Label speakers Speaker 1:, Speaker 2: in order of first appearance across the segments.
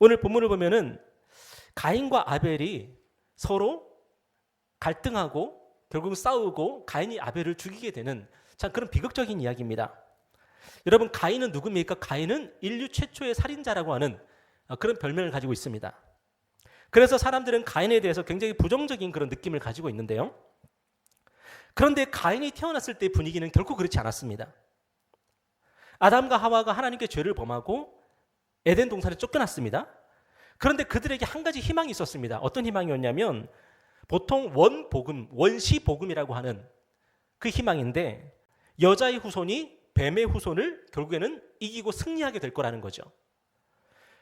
Speaker 1: 오늘 본문을 보면은 가인과 아벨이 서로 갈등하고 결국 싸우고 가인이 아벨을 죽이게 되는 참 그런 비극적인 이야기입니다. 여러분, 가인은 누굽니까? 가인은 인류 최초의 살인자라고 하는 그런 별명을 가지고 있습니다. 그래서 사람들은 가인에 대해서 굉장히 부정적인 그런 느낌을 가지고 있는데요. 그런데 가인이 태어났을 때의 분위기는 결코 그렇지 않았습니다. 아담과 하와가 하나님께 죄를 범하고 에덴 동산에 쫓겨났습니다. 그런데 그들에게 한 가지 희망이 있었습니다. 어떤 희망이었냐면 보통 원복음, 원시복음이라고 하는 그 희망인데 여자의 후손이 뱀의 후손을 결국에는 이기고 승리하게 될 거라는 거죠.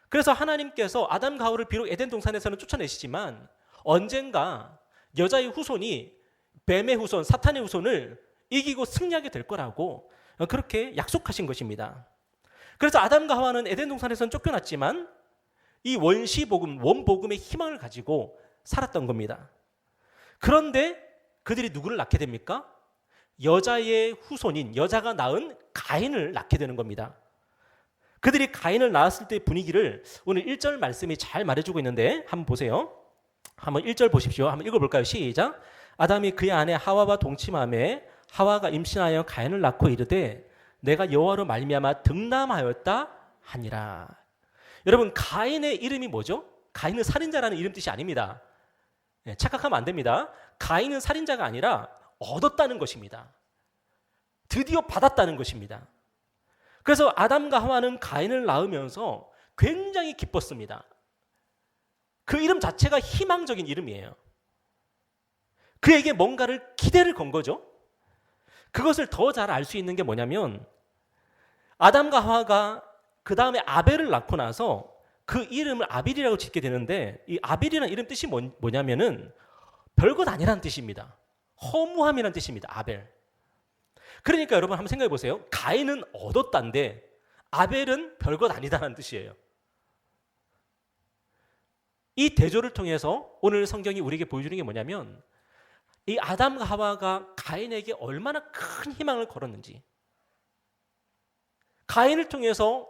Speaker 1: 그래서 하나님께서 아담과 하와를 비록 에덴 동산에서는 쫓아내시지만 언젠가 여자의 후손이 뱀의 후손, 사탄의 후손을 이기고 승리하게 될 거라고 그렇게 약속하신 것입니다. 그래서 아담과 하와는 에덴 동산에서는 쫓겨났지만 이 원시복음, 원복음의 희망을 가지고 살았던 겁니다. 그런데 그들이 누구를 낳게 됩니까? 여자의 후손인, 여자가 낳은 가인을 낳게 되는 겁니다. 그들이 가인을 낳았을 때의 분위기를 오늘 1절 말씀이 잘 말해주고 있는데 한번 보세요. 한번 1절 보십시오. 한번 읽어볼까요? 시작. 아담이 그의 아내 하와와 동침하매 하와가 임신하여 가인을 낳고 이르되 내가 여호와로 말미암아 득남하였다 하니라. 여러분, 가인의 이름이 뭐죠? 가인은 살인자라는 이름 뜻이 아닙니다. 착각하면 안 됩니다. 가인은 살인자가 아니라 얻었다는 것입니다. 드디어 받았다는 것입니다. 그래서 아담과 하와는 가인을 낳으면서 굉장히 기뻤습니다. 그 이름 자체가 희망적인 이름이에요. 그에게 뭔가를 기대를 건 거죠. 그것을 더 잘 알 수 있는 게 뭐냐면 아담과 하와가 그 다음에 아벨을 낳고 나서 그 이름을 아빌이라고 짓게 되는데 이 아빌이라는 이름 뜻이 뭐냐면은 별것 아니라는 뜻입니다. 허무함이라는 뜻입니다. 아벨. 그러니까 여러분 한번 생각해 보세요. 가인은 얻었다인데 아벨은 별것 아니다라는 뜻이에요. 이 대조를 통해서 오늘 성경이 우리에게 보여주는 게 뭐냐면 이 아담과 하와가 가인에게 얼마나 큰 희망을 걸었는지, 가인을 통해서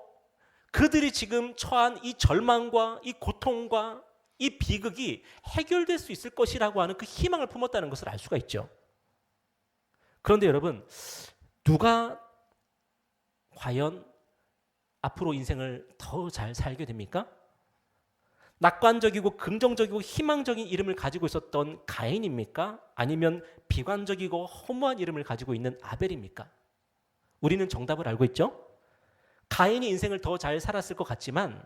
Speaker 1: 그들이 지금 처한 이 절망과 이 고통과 이 비극이 해결될 수 있을 것이라고 하는 그 희망을 품었다는 것을 알 수가 있죠. 그런데 여러분, 누가 과연 앞으로 인생을 더 잘 살게 됩니까? 낙관적이고 긍정적이고 희망적인 이름을 가지고 있었던 가인입니까? 아니면 비관적이고 허무한 이름을 가지고 있는 아벨입니까? 우리는 정답을 알고 있죠? 가인이 인생을 더 잘 살았을 것 같지만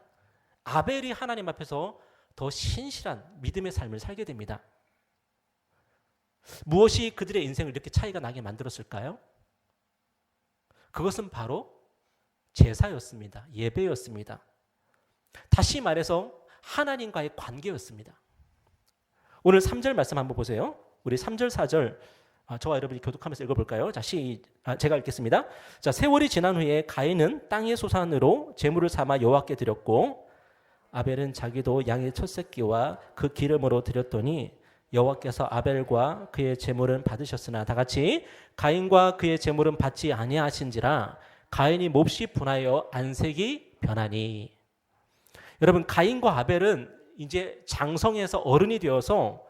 Speaker 1: 아벨이 하나님 앞에서 더 신실한 믿음의 삶을 살게 됩니다. 무엇이 그들의 인생을 이렇게 차이가 나게 만들었을까요? 그것은 바로 제사였습니다. 예배였습니다. 다시 말해서 하나님과의 관계였습니다. 오늘 3절 말씀 한번 보세요. 우리 3절, 4절 저와 여러분이 교독하면서 읽어볼까요? 자, 제가 읽겠습니다. 자, 세월이 지난 후에 가인은 땅의 소산으로 제물을 삼아 여호와께 드렸고 아벨은 자기도 양의 첫 새끼와 그 기름으로 드렸더니 여호와께서 아벨과 그의 제물은 받으셨으나 다 같이 가인과 그의 제물은 받지 아니하신지라 가인이 몹시 분하여 안색이 변하니. 여러분, 가인과 아벨은 이제 장성해서 어른이 되어서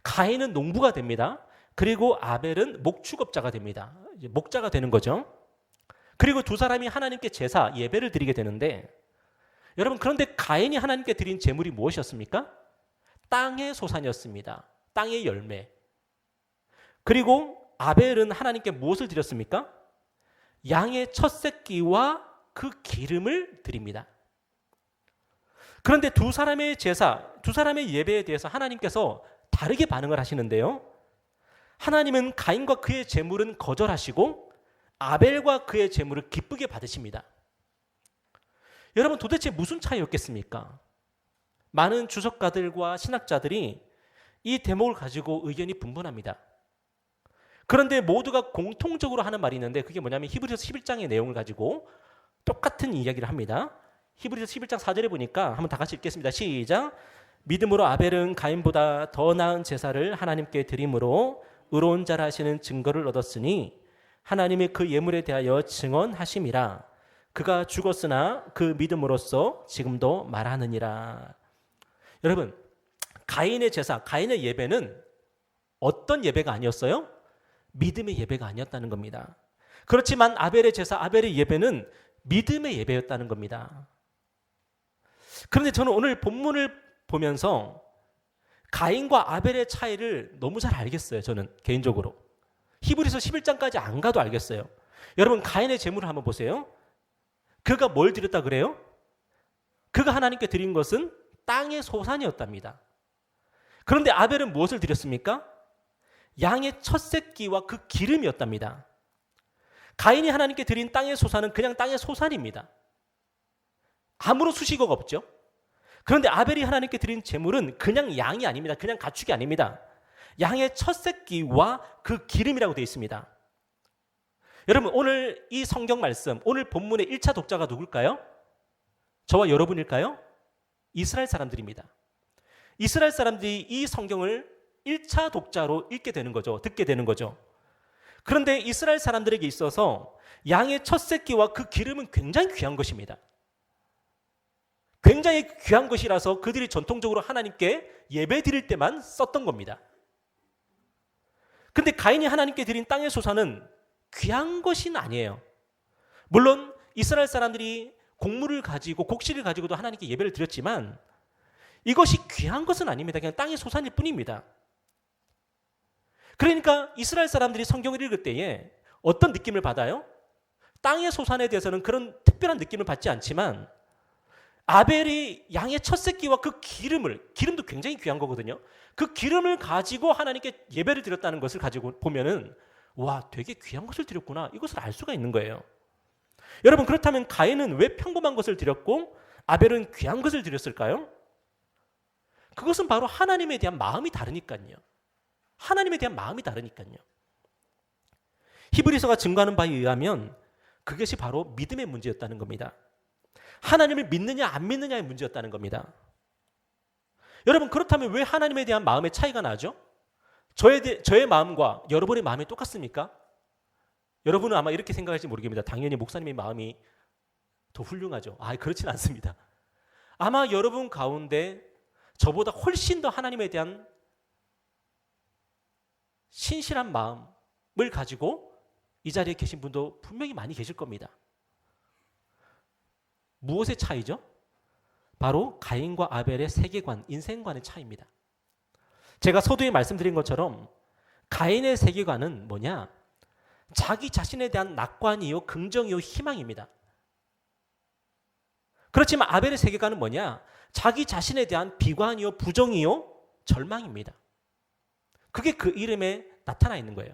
Speaker 1: 가인은 농부가 됩니다. 그리고 아벨은 목축업자가 됩니다. 이제 목자가 되는 거죠. 그리고 두 사람이 하나님께 제사, 예배를 드리게 되는데 여러분, 그런데 가인이 하나님께 드린 제물이 무엇이었습니까? 땅의 소산이었습니다. 땅의 열매. 그리고 아벨은 하나님께 무엇을 드렸습니까? 양의 첫 새끼와 그 기름을 드립니다. 그런데 두 사람의 제사, 두 사람의 예배에 대해서 하나님께서 다르게 반응을 하시는데요. 하나님은 가인과 그의 제물은 거절하시고 아벨과 그의 제물을 기쁘게 받으십니다. 여러분, 도대체 무슨 차이였겠습니까? 많은 주석가들과 신학자들이 이 대목을 가지고 의견이 분분합니다. 그런데 모두가 공통적으로 하는 말이 있는데 그게 뭐냐면 히브리서 11장의 내용을 가지고 똑같은 이야기를 합니다. 히브리서 11장 4절에 보니까 한번 다 같이 읽겠습니다. 시작. 믿음으로 아벨은 가인보다 더 나은 제사를 하나님께 드림으로 의로운 자라 하시는 증거를 얻었으니 하나님이 그 예물에 대하여 증언하심이라. 그가 죽었으나 그 믿음으로써 지금도 말하느니라. 여러분, 가인의 제사, 가인의 예배는 어떤 예배가 아니었어요? 믿음의 예배가 아니었다는 겁니다. 그렇지만 아벨의 제사, 아벨의 예배는 믿음의 예배였다는 겁니다. 그런데 저는 오늘 본문을 보면서 가인과 아벨의 차이를 너무 잘 알겠어요. 저는 개인적으로. 히브리서 11장까지 안 가도 알겠어요. 여러분, 가인의 제물을 한번 보세요. 그가 뭘 드렸다 그래요? 그가 하나님께 드린 것은 땅의 소산이었답니다. 그런데 아벨은 무엇을 드렸습니까? 양의 첫 새끼와 그 기름이었답니다. 가인이 하나님께 드린 땅의 소산은 그냥 땅의 소산입니다. 아무런 수식어가 없죠. 그런데 아벨이 하나님께 드린 제물은 그냥 양이 아닙니다. 그냥 가축이 아닙니다. 양의 첫 새끼와 그 기름이라고 되어 있습니다. 여러분, 오늘 이 성경 말씀, 오늘 본문의 1차 독자가 누굴까요? 저와 여러분일까요? 이스라엘 사람들입니다. 이스라엘 사람들이 이 성경을 1차 독자로 읽게 되는 거죠. 듣게 되는 거죠. 그런데 이스라엘 사람들에게 있어서 양의 첫 새끼와 그 기름은 굉장히 귀한 것입니다. 굉장히 귀한 것이라서 그들이 전통적으로 하나님께 예배 드릴 때만 썼던 겁니다. 근데 가인이 하나님께 드린 땅의 소산은 귀한 것은 아니에요. 물론 이스라엘 사람들이 곡물을 가지고 곡식을 가지고도 하나님께 예배를 드렸지만 이것이 귀한 것은 아닙니다. 그냥 땅의 소산일 뿐입니다. 그러니까 이스라엘 사람들이 성경을 읽을 때에 어떤 느낌을 받아요? 땅의 소산에 대해서는 그런 특별한 느낌을 받지 않지만 아벨이 양의 첫 새끼와 그 기름도 굉장히 귀한 거거든요. 그 기름을 가지고 하나님께 예배를 드렸다는 것을 가지고 보면은 와, 되게 귀한 것을 드렸구나. 이것을 알 수가 있는 거예요. 여러분, 그렇다면 가인은 왜 평범한 것을 드렸고 아벨은 귀한 것을 드렸을까요? 그것은 바로 하나님에 대한 마음이 다르니까요. 하나님에 대한 마음이 다르니까요. 히브리서가 증거하는 바에 의하면 그것이 바로 믿음의 문제였다는 겁니다. 하나님을 믿느냐 안 믿느냐의 문제였다는 겁니다. 여러분, 그렇다면 왜 하나님에 대한 마음의 차이가 나죠? 저의 마음과 여러분의 마음이 똑같습니까? 여러분은 아마 이렇게 생각할지 모르겠습니다. 당연히 목사님의 마음이 더 훌륭하죠. 그렇진 않습니다. 아마 여러분 가운데 저보다 훨씬 더 하나님에 대한 신실한 마음을 가지고 이 자리에 계신 분도 분명히 많이 계실 겁니다. 무엇의 차이죠? 바로 가인과 아벨의 세계관, 인생관의 차이입니다. 제가 서두에 말씀드린 것처럼 가인의 세계관은 뭐냐? 자기 자신에 대한 낙관이요, 긍정이요, 희망입니다. 그렇지만 아벨의 세계관은 뭐냐? 자기 자신에 대한 비관이요, 부정이요, 절망입니다. 그게 그 이름에 나타나 있는 거예요.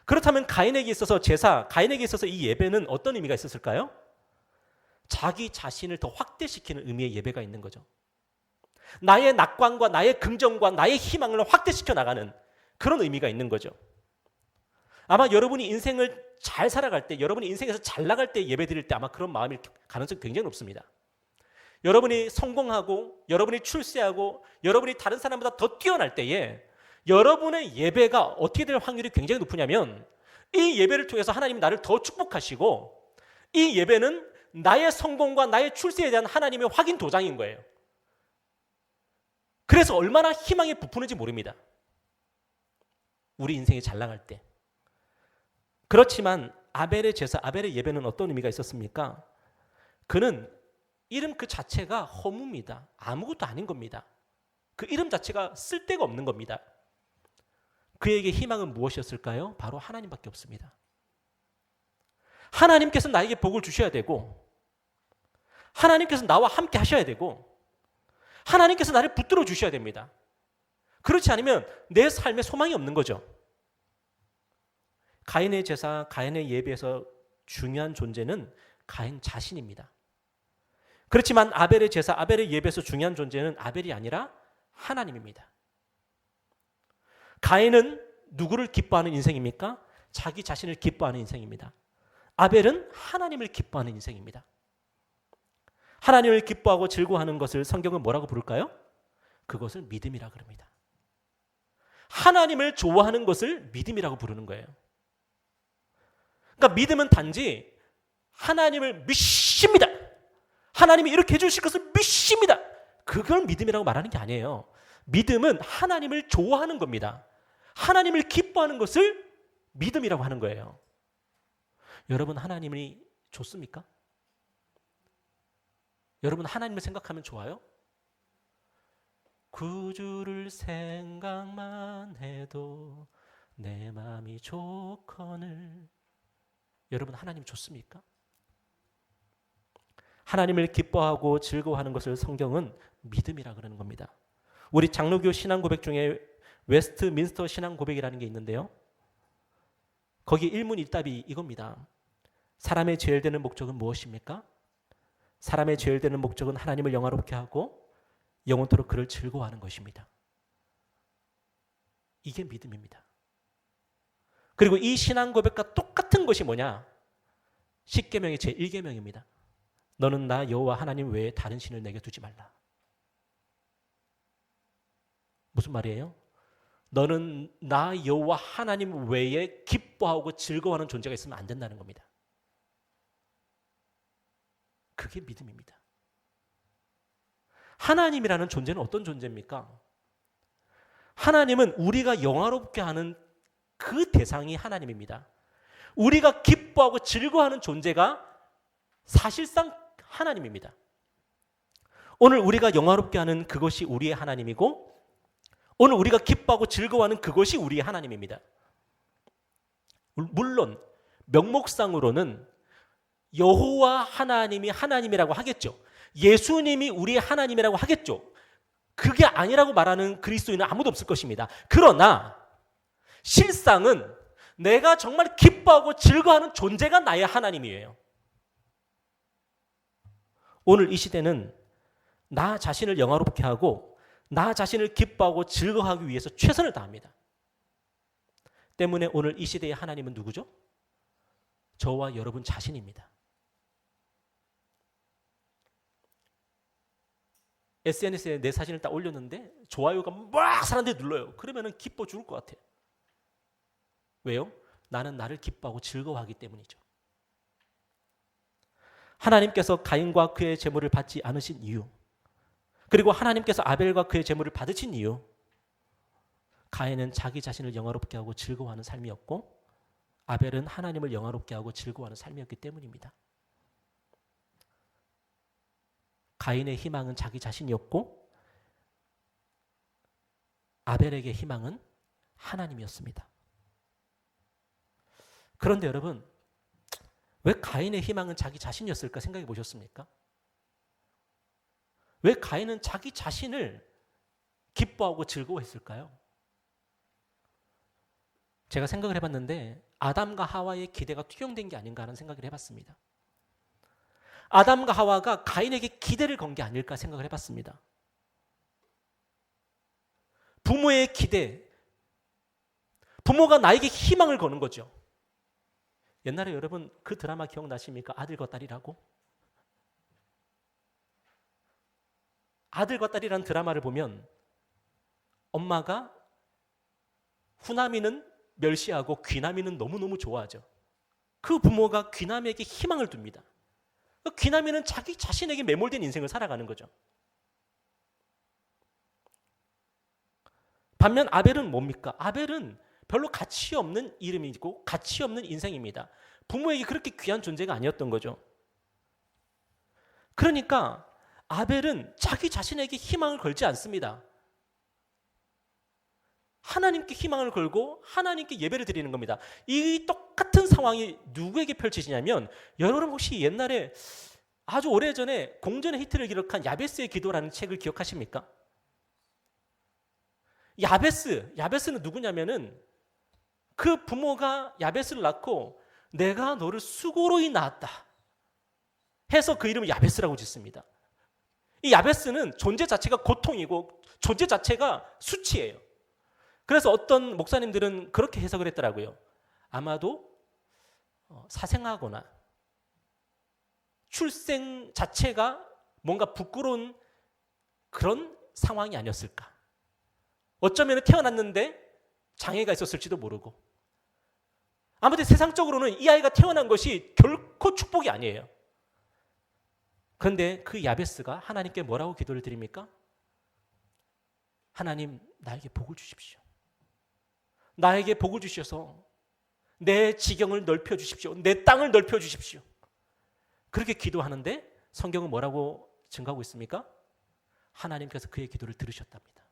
Speaker 1: 그렇다면 가인에게 있어서 제사, 가인에게 있어서 이 예배는 어떤 의미가 있었을까요? 자기 자신을 더 확대시키는 의미의 예배가 있는 거죠. 나의 낙관과 나의 긍정과 나의 희망을 확대시켜 나가는 그런 의미가 있는 거죠. 아마 여러분이 인생을 잘 살아갈 때, 여러분이 인생에서 잘 나갈 때 예배 드릴 때 아마 그런 마음일 가능성이 굉장히 높습니다. 여러분이 성공하고, 여러분이 출세하고, 여러분이 다른 사람보다 더 뛰어날 때에 여러분의 예배가 어떻게 될 확률이 굉장히 높으냐면 이 예배를 통해서 하나님이 나를 더 축복하시고 이 예배는 나의 성공과 나의 출세에 대한 하나님의 확인 도장인 거예요. 그래서 얼마나 희망이 부푸는지 모릅니다. 우리 인생이 잘 나갈 때. 그렇지만 아벨의 제사, 아벨의 예배는 어떤 의미가 있었습니까? 그는 이름 그 자체가 허무입니다. 아무것도 아닌 겁니다. 그 이름 자체가 쓸데가 없는 겁니다. 그에게 희망은 무엇이었을까요? 바로 하나님밖에 없습니다. 하나님께서 나에게 복을 주셔야 되고, 하나님께서 나와 함께 하셔야 되고, 하나님께서 나를 붙들어 주셔야 됩니다. 그렇지 않으면 내 삶에 소망이 없는 거죠. 가인의 제사, 가인의 예배에서 중요한 존재는 가인 자신입니다. 그렇지만 아벨의 제사, 아벨의 예배에서 중요한 존재는 아벨이 아니라 하나님입니다. 가인은 누구를 기뻐하는 인생입니까? 자기 자신을 기뻐하는 인생입니다. 아벨은 하나님을 기뻐하는 인생입니다. 하나님을 기뻐하고 즐거워하는 것을 성경은 뭐라고 부를까요? 그것을 믿음이라 그럽니다. 하나님을 좋아하는 것을 믿음이라고 부르는 거예요. 그러니까 믿음은 단지 하나님을 믿습니다. 하나님이 이렇게 해주실 것을 믿습니다. 그걸 믿음이라고 말하는 게 아니에요. 믿음은 하나님을 좋아하는 겁니다. 하나님을 기뻐하는 것을 믿음이라고 하는 거예요. 여러분, 하나님이 좋습니까? 여러분, 하나님을 생각하면 좋아요? 구주를 생각만 해도 내 마음이 좋거늘. 여러분, 하나님 좋습니까? 하나님을 기뻐하고 즐거워하는 것을 성경은 믿음이라 그러는 겁니다. 우리 장로교 신앙 고백 중에 웨스트민스터 신앙 고백이라는 게 있는데요. 거기 일문일답이 이겁니다. 사람의 제일되는 목적은 무엇입니까? 사람의 제일되는 목적은 하나님을 영화롭게 하고 영원토록 그를 즐거워하는 것입니다. 이게 믿음입니다. 그리고 이 신앙 고백과 똑같은 것이 뭐냐? 십계명의 제1계명입니다. 너는 나 여호와 하나님 외에 다른 신을 내게 두지 말라. 무슨 말이에요? 너는 나 여호와 하나님 외에 기뻐하고 즐거워하는 존재가 있으면 안 된다는 겁니다. 그게 믿음입니다. 하나님이라는 존재는 어떤 존재입니까? 하나님은 우리가 영화롭게 하는 그 대상이 하나님입니다. 우리가 기뻐하고 즐거워하는 존재가 사실상 하나님입니다. 오늘 우리가 영화롭게 하는 그것이 우리의 하나님이고, 오늘 우리가 기뻐하고 즐거워하는 그것이 우리의 하나님입니다. 물론 명목상으로는 여호와 하나님이 하나님이라고 하겠죠. 예수님이 우리의 하나님이라고 하겠죠. 그게 아니라고 말하는 그리스도인은 아무도 없을 것입니다. 그러나 실상은 내가 정말 기뻐하고 즐거워하는 존재가 나의 하나님이에요. 오늘 이 시대는 나 자신을 영화롭게 하고 나 자신을 기뻐하고 즐거워하기 위해서 최선을 다합니다. 때문에 오늘 이 시대의 하나님은 누구죠? 저와 여러분 자신입니다. SNS에 내 사진을 딱 올렸는데 좋아요가 막 사람들이 눌러요. 그러면 기뻐 죽을 것 같아요. 왜요? 나는 나를 기뻐하고 즐거워하기 때문이죠. 하나님께서 가인과 그의 제물을 받지 않으신 이유, 그리고 하나님께서 아벨과 그의 제물을 받으신 이유, 가인은 자기 자신을 영화롭게 하고 즐거워하는 삶이었고 아벨은 하나님을 영화롭게 하고 즐거워하는 삶이었기 때문입니다. 가인의 희망은 자기 자신이었고 아벨에게 희망은 하나님이었습니다. 그런데 여러분, 왜 가인의 희망은 자기 자신이었을까 생각해 보셨습니까? 왜 가인은 자기 자신을 기뻐하고 즐거워했을까요? 제가 생각을 해봤는데 아담과 하와의 기대가 투영된 게 아닌가 하는 생각을 해봤습니다. 아담과 하와가 가인에게 기대를 건 게 아닐까 생각을 해봤습니다. 부모의 기대, 부모가 나에게 희망을 거는 거죠. 옛날에 여러분 그 드라마 기억나십니까? 아들과 딸이라고? 아들과 딸이라는 드라마를 보면 엄마가 후남이는 멸시하고 귀남이는 너무너무 좋아하죠. 그 부모가 귀남에게 희망을 둡니다. 귀남이는 자기 자신에게 매몰된 인생을 살아가는 거죠. 반면 아벨은 뭡니까? 아벨은 별로 가치 없는 이름이고 가치 없는 인생입니다. 부모에게 그렇게 귀한 존재가 아니었던 거죠. 그러니까 아벨은 자기 자신에게 희망을 걸지 않습니다. 하나님께 희망을 걸고 하나님께 예배를 드리는 겁니다. 이 똑같은 상황이 누구에게 펼쳐지냐면, 여러분 혹시 옛날에 아주 오래전에 공전의 히트를 기록한 야베스의 기도라는 책을 기억하십니까? 야베스는 누구냐면은 그 부모가 야베스를 낳고 내가 너를 수고로이 낳았다 해서 그 이름을 야베스라고 짓습니다. 이 야베스는 존재 자체가 고통이고 존재 자체가 수치예요. 그래서 어떤 목사님들은 그렇게 해석을 했더라고요. 아마도 사생하거나 출생 자체가 뭔가 부끄러운 그런 상황이 아니었을까. 어쩌면 태어났는데 장애가 있었을지도 모르고, 아무튼 세상적으로는 이 아이가 태어난 것이 결코 축복이 아니에요. 그런데 그 야베스가 하나님께 뭐라고 기도를 드립니까? 하나님, 나에게 복을 주십시오. 나에게 복을 주셔서 내 지경을 넓혀 주십시오. 내 땅을 넓혀 주십시오. 그렇게 기도하는데 성경은 뭐라고 증가하고 있습니까? 하나님께서 그의 기도를 들으셨답니다.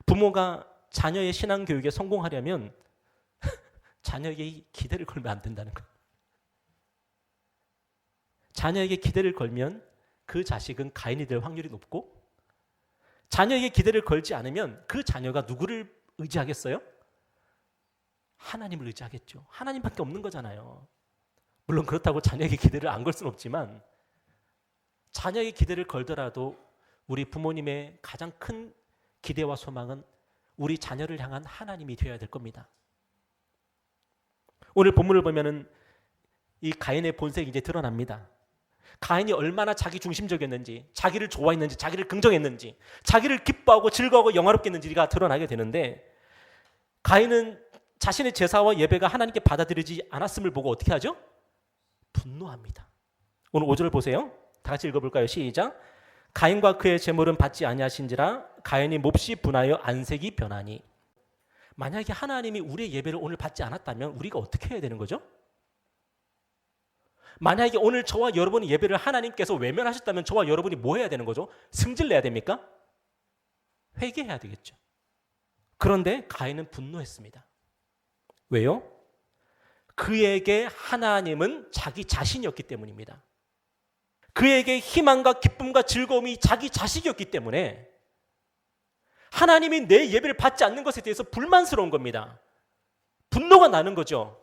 Speaker 1: 부모가 자녀의 신앙교육에 성공하려면 자녀에게 기대를 걸면 안 된다는 거예요. 자녀에게 기대를 걸면 그 자식은 가인이 될 확률이 높고, 자녀에게 기대를 걸지 않으면 그 자녀가 누구를 의지하겠어요? 하나님을 의지하겠죠. 하나님밖에 없는 거잖아요. 물론 그렇다고 자녀에게 기대를 안 걸 수는 없지만, 자녀에게 기대를 걸더라도 우리 부모님의 가장 큰 기대와 소망은 우리 자녀를 향한 하나님이 되어야 될 겁니다. 오늘 본문을 보면은 이 가인의 본색이 이제 드러납니다. 가인이 얼마나 자기 중심적이었는지, 자기를 좋아했는지, 자기를 긍정했는지, 자기를 기뻐하고 즐거워하고 영화롭게 했는지가 드러나게 되는데, 가인은 자신의 제사와 예배가 하나님께 받아들이지 않았음을 보고 어떻게 하죠? 분노합니다. 오늘 5절 보세요. 다 같이 읽어볼까요? 시작. 가인과 그의 제물은 받지 아니하신지라 가인이 몹시 분하여 안색이 변하니. 만약에 하나님이 우리의 예배를 오늘 받지 않았다면 우리가 어떻게 해야 되는 거죠? 만약에 오늘 저와 여러분의 예배를 하나님께서 외면하셨다면 저와 여러분이 뭐 해야 되는 거죠? 승질내야 됩니까? 회개해야 되겠죠. 그런데 가인은 분노했습니다. 왜요? 그에게 하나님은 자기 자신이었기 때문입니다. 그에게 희망과 기쁨과 즐거움이 자기 자식이었기 때문에 하나님이 내 예배를 받지 않는 것에 대해서 불만스러운 겁니다. 분노가 나는 거죠.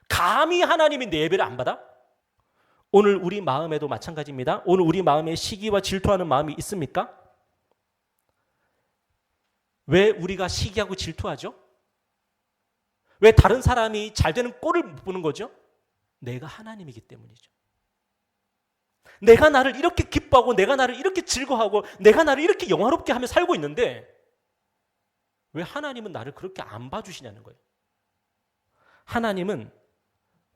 Speaker 1: 감히 하나님이 내 예배를 안 받아? 오늘 우리 마음에도 마찬가지입니다. 오늘 우리 마음에 시기와 질투하는 마음이 있습니까? 왜 우리가 시기하고 질투하죠? 왜 다른 사람이 잘 되는 꼴을 못 보는 거죠? 내가 하나님이기 때문이죠. 내가 나를 이렇게 기뻐하고 내가 나를 이렇게 즐거워하고 내가 나를 이렇게 영화롭게 하며 살고 있는데 왜 하나님은 나를 그렇게 안 봐주시냐는 거예요. 하나님은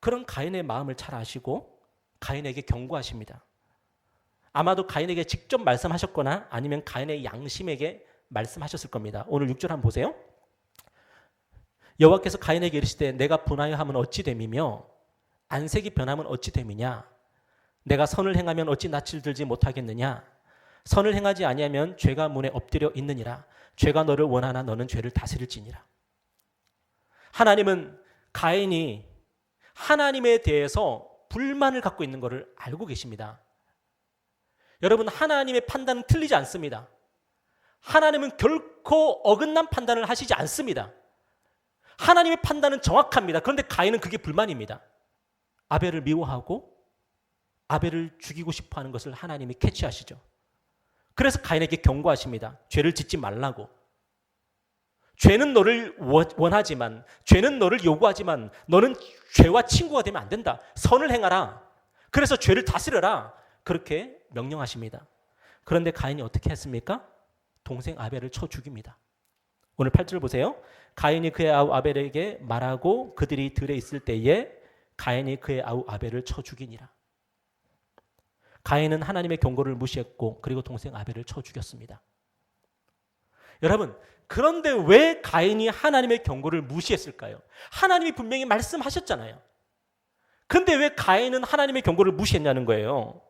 Speaker 1: 그런 가인의 마음을 잘 아시고 가인에게 경고하십니다. 아마도 가인에게 직접 말씀하셨거나 아니면 가인의 양심에게 말씀하셨을 겁니다. 오늘 6절 한번 보세요. 여호와께서 가인에게 이르시되 내가 분하여 하면 어찌 됨이며 안색이 변하면 어찌 됨이냐. 내가 선을 행하면 어찌 낯을 들지 못하겠느냐. 선을 행하지 아니하면 죄가 문에 엎드려 있느니라. 죄가 너를 원하나 너는 죄를 다스릴지니라. 하나님은 가인이 하나님에 대해서 불만을 갖고 있는 것을 알고 계십니다. 여러분, 하나님의 판단은 틀리지 않습니다. 하나님은 결코 어긋난 판단을 하시지 않습니다. 하나님의 판단은 정확합니다. 그런데 가인은 그게 불만입니다. 아벨을 미워하고 아벨을 죽이고 싶어하는 것을 하나님이 캐치하시죠. 그래서 가인에게 경고하십니다. 죄를 짓지 말라고. 죄는 너를 원하지만, 죄는 너를 요구하지만 너는 죄와 친구가 되면 안 된다. 선을 행하라. 그래서 죄를 다스려라. 그렇게 명령하십니다. 그런데 가인이 어떻게 했습니까? 동생 아벨을 쳐 죽입니다. 오늘 8절 보세요. 가인이 그의 아우 아벨에게 말하고 그들이 들에 있을 때에 가인이 그의 아우 아벨을 쳐 죽이니라. 가인은 하나님의 경고를 무시했고 그리고 동생 아벨을 쳐 죽였습니다. 여러분, 그런데 왜 가인이 하나님의 경고를 무시했을까요? 하나님이 분명히 말씀하셨잖아요. 근데 왜 가인은 하나님의 경고를 무시했냐는 거예요.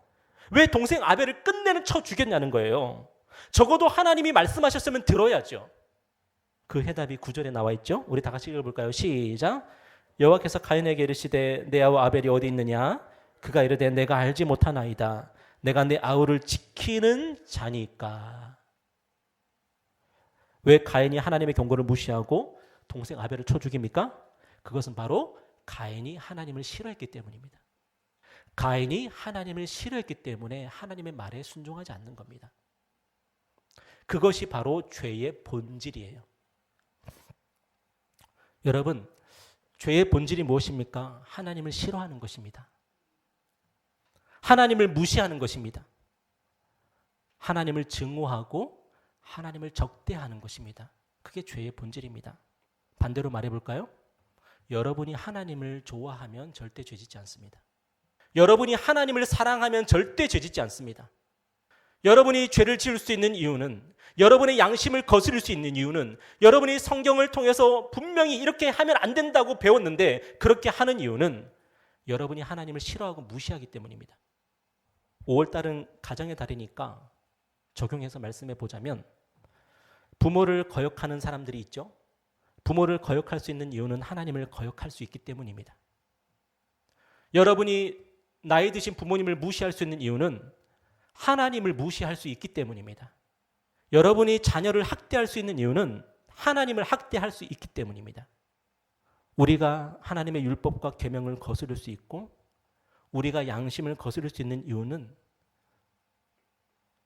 Speaker 1: 왜 동생 아벨을 끝내는 쳐 죽였냐는 거예요. 적어도 하나님이 말씀하셨으면 들어야죠. 그 해답이 9절에 나와 있죠. 우리 다 같이 읽어볼까요? 시작. 여호와께서 가인에게 이르시되 내 아우 아벨이 어디 있느냐? 그가 이르되 내가 알지 못하나이다. 내가 내 아우를 지키는 자니까. 왜 가인이 하나님의 경고를 무시하고 동생 아벨을 쳐 죽입니까? 그것은 바로 가인이 하나님을 싫어했기 때문입니다. 가인이 하나님을 싫어했기 때문에 하나님의 말에 순종하지 않는 겁니다. 그것이 바로 죄의 본질이에요. 여러분, 죄의 본질이 무엇입니까? 하나님을 싫어하는 것입니다. 하나님을 무시하는 것입니다. 하나님을 증오하고 하나님을 적대하는 것입니다. 그게 죄의 본질입니다. 반대로 말해볼까요? 여러분이 하나님을 좋아하면 절대 죄짓지 않습니다. 여러분이 하나님을 사랑하면 절대 죄짓지 않습니다. 여러분이 죄를 지을 수 있는 이유는, 여러분의 양심을 거스릴 수 있는 이유는, 여러분이 성경을 통해서 분명히 이렇게 하면 안 된다고 배웠는데 그렇게 하는 이유는 여러분이 하나님을 싫어하고 무시하기 때문입니다. 5월달은 가정의 달이니까 적용해서 말씀해 보자면, 부모를 거역하는 사람들이 있죠. 부모를 거역할 수 있는 이유는 하나님을 거역할 수 있기 때문입니다. 여러분이 나이 드신 부모님을 무시할 수 있는 이유는 하나님을 무시할 수 있기 때문입니다. 여러분이 자녀를 학대할 수 있는 이유는 하나님을 학대할 수 있기 때문입니다. 우리가 하나님의 율법과 계명을 거스를 수 있고 우리가 양심을 거스를 수 있는 이유는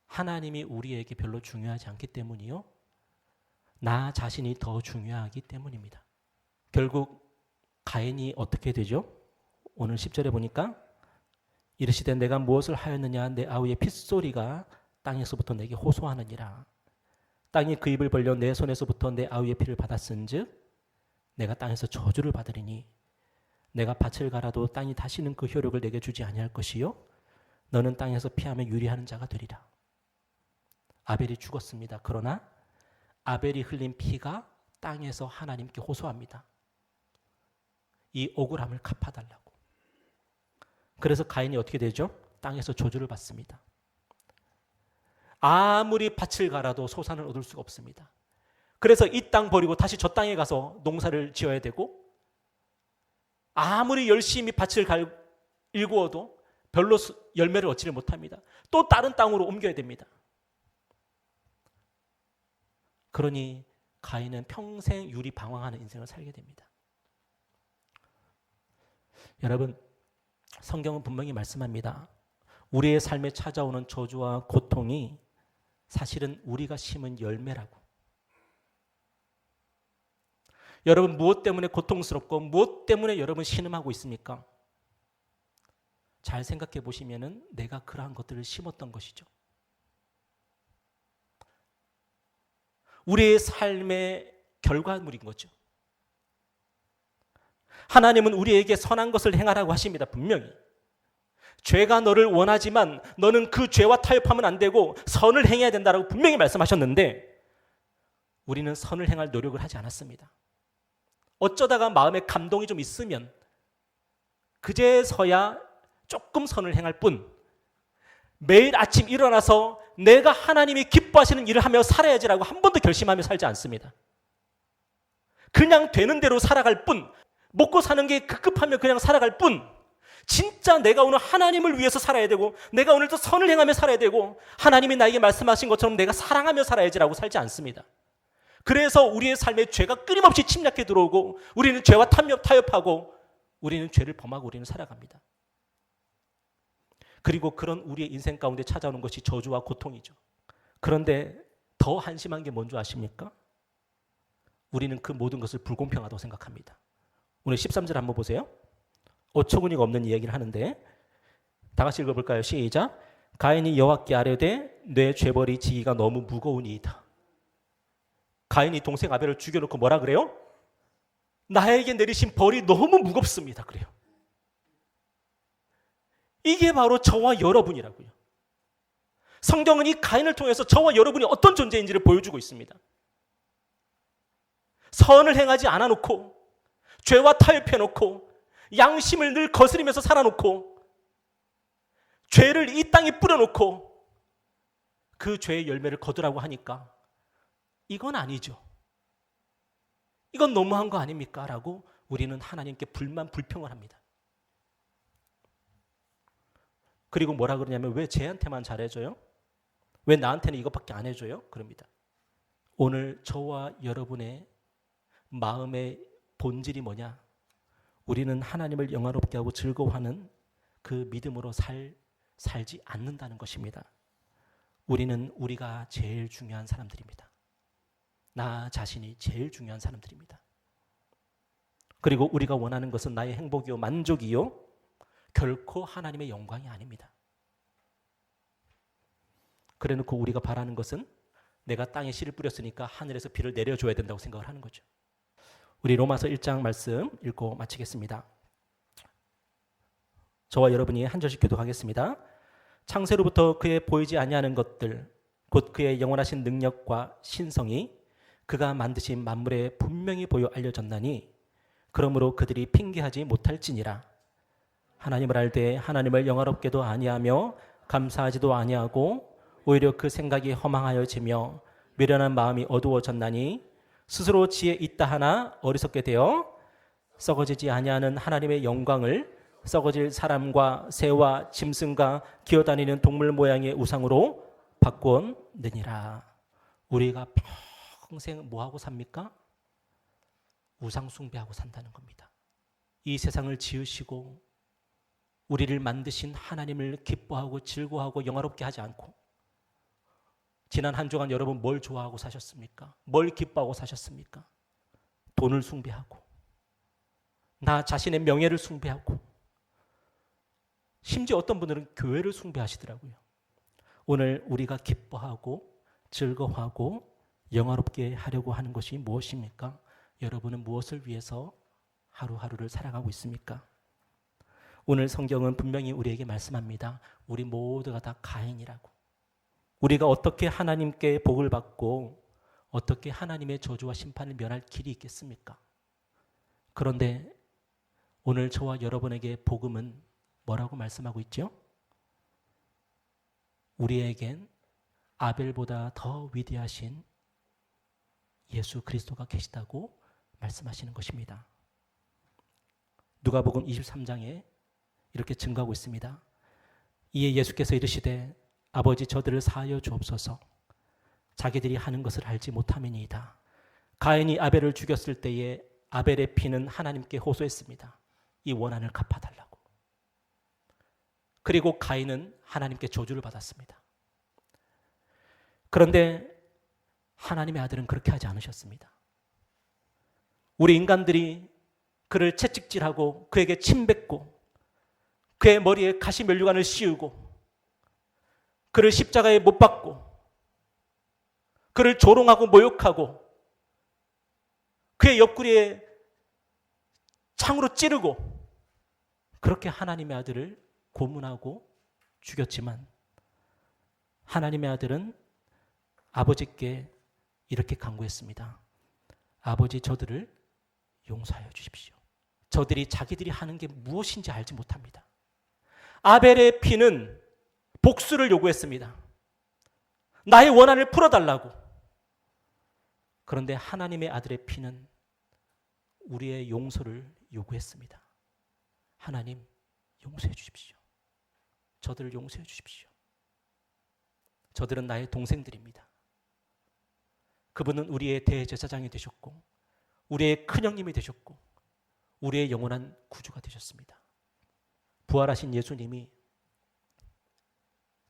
Speaker 1: 하나님이 우리에게 별로 중요하지 않기 때문이요, 나 자신이 더 중요하기 때문입니다. 결국 가인이 어떻게 되죠? 오늘 10절에 보니까 이르시되 내가 무엇을 하였느냐, 내 아우의 핏소리가 땅에서부터 내게 호소하느니라. 땅이 그 입을 벌려 내 손에서부터 내 아우의 피를 받았은즉 내가 땅에서 저주를 받으리니 내가 밭을 갈아도 땅이 다시는 그 효력을 내게 주지 아니할 것이요 너는 땅에서 피하며 유리하는 자가 되리라. 아벨이 죽었습니다. 그러나 아벨이 흘린 피가 땅에서 하나님께 호소합니다. 이 억울함을 갚아달라고. 그래서 가인이 어떻게 되죠? 땅에서 저주를 받습니다. 아무리 밭을 갈아도 소산을 얻을 수가 없습니다. 그래서 이 땅 버리고 다시 저 땅에 가서 농사를 지어야 되고, 아무리 열심히 밭을 일구어도 별로 열매를 얻지를 못합니다. 또 다른 땅으로 옮겨야 됩니다. 그러니 가인은 평생 유리방황하는 인생을 살게 됩니다. 여러분, 성경은 분명히 말씀합니다. 우리의 삶에 찾아오는 저주와 고통이 사실은 우리가 심은 열매라고. 여러분, 무엇 때문에 고통스럽고 무엇 때문에 여러분 신음하고 있습니까? 잘 생각해 보시면은 내가 그러한 것들을 심었던 것이죠. 우리의 삶의 결과물인 거죠. 하나님은 우리에게 선한 것을 행하라고 하십니다. 분명히. 죄가 너를 원하지만 너는 그 죄와 타협하면 안 되고 선을 행해야 된다고 분명히 말씀하셨는데 우리는 선을 행할 노력을 하지 않았습니다. 어쩌다가 마음에 감동이 좀 있으면 그제서야 조금 선을 행할 뿐, 매일 아침 일어나서 내가 하나님이 기뻐하시는 일을 하며 살아야지라고 한 번도 결심하며 살지 않습니다. 그냥 되는 대로 살아갈 뿐, 먹고 사는 게 급급하면 그냥 살아갈 뿐, 진짜 내가 오늘 하나님을 위해서 살아야 되고 내가 오늘도 선을 행하며 살아야 되고 하나님이 나에게 말씀하신 것처럼 내가 사랑하며 살아야지라고 살지 않습니다. 그래서 우리의 삶에 죄가 끊임없이 침략해 들어오고 우리는 죄와 타협하고 우리는 죄를 범하고 우리는 살아갑니다. 그리고 그런 우리의 인생 가운데 찾아오는 것이 저주와 고통이죠. 그런데 더 한심한 게 뭔지 아십니까? 우리는 그 모든 것을 불공평하다고 생각합니다. 오늘 13절 한번 보세요. 어처구니가 없는 이야기를 하는데 다 같이 읽어볼까요? 시작. 가인이 여호와께 아뢰되 내 죄벌이 지기가 너무 무거우니이다. 가인이 동생 아벨을 죽여놓고 뭐라 그래요? 나에게 내리신 벌이 너무 무겁습니다. 그래요. 이게 바로 저와 여러분이라고요. 성경은 이 가인을 통해서 저와 여러분이 어떤 존재인지를 보여주고 있습니다. 선을 행하지 않아놓고 죄와 타협해놓고 양심을 늘 거스리면서 살아놓고 죄를 이 땅에 뿌려놓고 그 죄의 열매를 거두라고 하니까 이건 아니죠. 이건 너무한 거 아닙니까? 라고 우리는 하나님께 불평을 합니다. 그리고 뭐라 그러냐면 왜 쟤한테만 잘해줘요? 왜 나한테는 이것밖에 안 해줘요? 그럽니다. 오늘 저와 여러분의 마음의 본질이 뭐냐? 우리는 하나님을 영화롭게 하고 즐거워하는 그 믿음으로 살지 않는다는 것입니다. 우리는 우리가 제일 중요한 사람들입니다. 나 자신이 제일 중요한 사람들입니다. 그리고 우리가 원하는 것은 나의 행복이요 만족이요 결코 하나님의 영광이 아닙니다. 그래놓고 우리가 바라는 것은 내가 땅에 씨를 뿌렸으니까 하늘에서 비를 내려줘야 된다고 생각을 하는 거죠. 우리 로마서 1장 말씀 읽고 마치겠습니다. 저와 여러분이 한 절씩 교독하겠습니다. 창세로부터 그의 보이지 아니하는 것들 곧 그의 영원하신 능력과 신성이 그가 만드신 만물에 분명히 보여 알려졌나니 그러므로 그들이 핑계하지 못할지니라. 하나님을 알되 하나님을 영화롭게도 아니하며 감사하지도 아니하고 오히려 그 생각이 허망하여지며 미련한 마음이 어두워졌나니 스스로 지혜 있다 하나 어리석게 되어 썩어지지 아니하는 하나님의 영광을 썩어질 사람과 새와 짐승과 기어다니는 동물 모양의 우상으로 바꾸었느니라. 우리가 평생 뭐하고 삽니까? 우상 숭배하고 산다는 겁니다. 이 세상을 지으시고 우리를 만드신 하나님을 기뻐하고 즐거워하고 영화롭게 하지 않고 지난 한 주간 여러분 뭘 좋아하고 사셨습니까? 뭘 기뻐하고 사셨습니까? 돈을 숭배하고 나 자신의 명예를 숭배하고 심지어 어떤 분들은 교회를 숭배하시더라고요. 오늘 우리가 기뻐하고 즐거워하고 영화롭게 하려고 하는 것이 무엇입니까? 여러분은 무엇을 위해서 하루하루를 살아가고 있습니까? 오늘 성경은 분명히 우리에게 말씀합니다. 우리 모두가 다 가인이라고. 우리가 어떻게 하나님께 복을 받고 어떻게 하나님의 저주와 심판을 면할 길이 있겠습니까? 그런데 오늘 저와 여러분에게 복음은 뭐라고 말씀하고 있죠? 우리에겐 아벨보다 더 위대하신 예수 그리스도가 계시다고 말씀하시는 것입니다. 누가복음 23장에 이렇게 증거하고 있습니다. 이에 예수께서 이르시되 아버지 저들을 사하여 주옵소서. 자기들이 하는 것을 알지 못함이니이다. 가인이 아벨을 죽였을 때에 아벨의 피는 하나님께 호소했습니다. 이 원한을 갚아달라고. 그리고 가인은 하나님께 저주를 받았습니다. 그런데 하나님의 아들은 그렇게 하지 않으셨습니다. 우리 인간들이 그를 채찍질하고 그에게 침뱉고 그의 머리에 가시면류관을 씌우고 그를 십자가에 못 박고 그를 조롱하고 모욕하고 그의 옆구리에 창으로 찌르고 그렇게 하나님의 아들을 고문하고 죽였지만 하나님의 아들은 아버지께 이렇게 간구했습니다. 아버지 저들을 용서하여 주십시오. 저들이 자기들이 하는 게 무엇인지 알지 못합니다. 아벨의 피는 복수를 요구했습니다. 나의 원한을 풀어달라고. 그런데 하나님의 아들의 피는 우리의 용서를 요구했습니다. 하나님 용서해 주십시오. 저들을 용서해 주십시오. 저들은 나의 동생들입니다. 그분은 우리의 대제사장이 되셨고 우리의 큰형님이 되셨고 우리의 영원한 구주가 되셨습니다. 부활하신 예수님이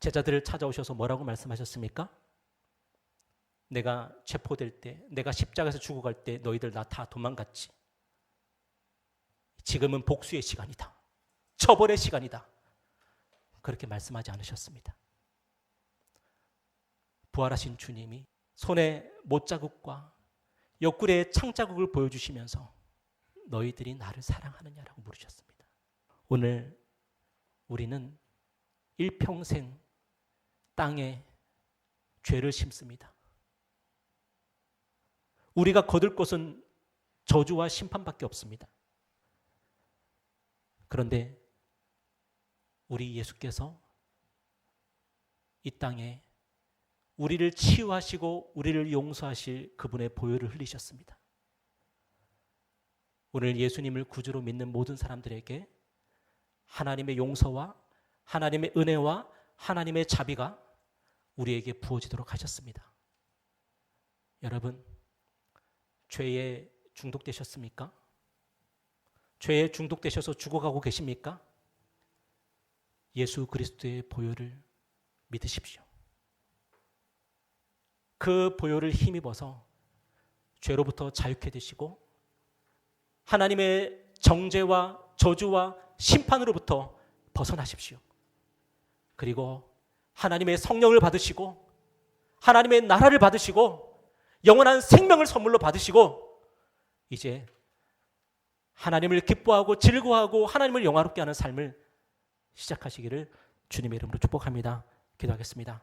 Speaker 1: 제자들을 찾아오셔서 뭐라고 말씀하셨습니까? 내가 체포될 때, 내가 십자가에서 죽어갈 때 너희들 나 다 도망갔지. 지금은 복수의 시간이다. 처벌의 시간이다. 그렇게 말씀하지 않으셨습니다. 부활하신 주님이 손에 못자국과 옆구리에 창자국을 보여주시면서 너희들이 나를 사랑하느냐라고 물으셨습니다. 오늘 우리는 일평생 땅에 죄를 심습니다. 우리가 거둘 것은 저주와 심판밖에 없습니다. 그런데 우리 예수께서 이 땅에 우리를 치유하시고 우리를 용서하실 그분의 보혈을 흘리셨습니다. 오늘 예수님을 구주로 믿는 모든 사람들에게 하나님의 용서와 하나님의 은혜와 하나님의 자비가 우리에게 부어지도록 하셨습니다. 여러분, 죄에 중독되셨습니까? 죄에 중독되셔서 죽어가고 계십니까? 예수 그리스도의 보혈을 믿으십시오. 그 보혈을 힘입어서 죄로부터 자유케 되시고 하나님의 정죄와 저주와 심판으로부터 벗어나십시오. 그리고 하나님의 성령을 받으시고 하나님의 나라를 받으시고 영원한 생명을 선물로 받으시고 이제 하나님을 기뻐하고 즐거워하고 하나님을 영화롭게 하는 삶을 시작하시기를 주님의 이름으로 축복합니다. 기도하겠습니다.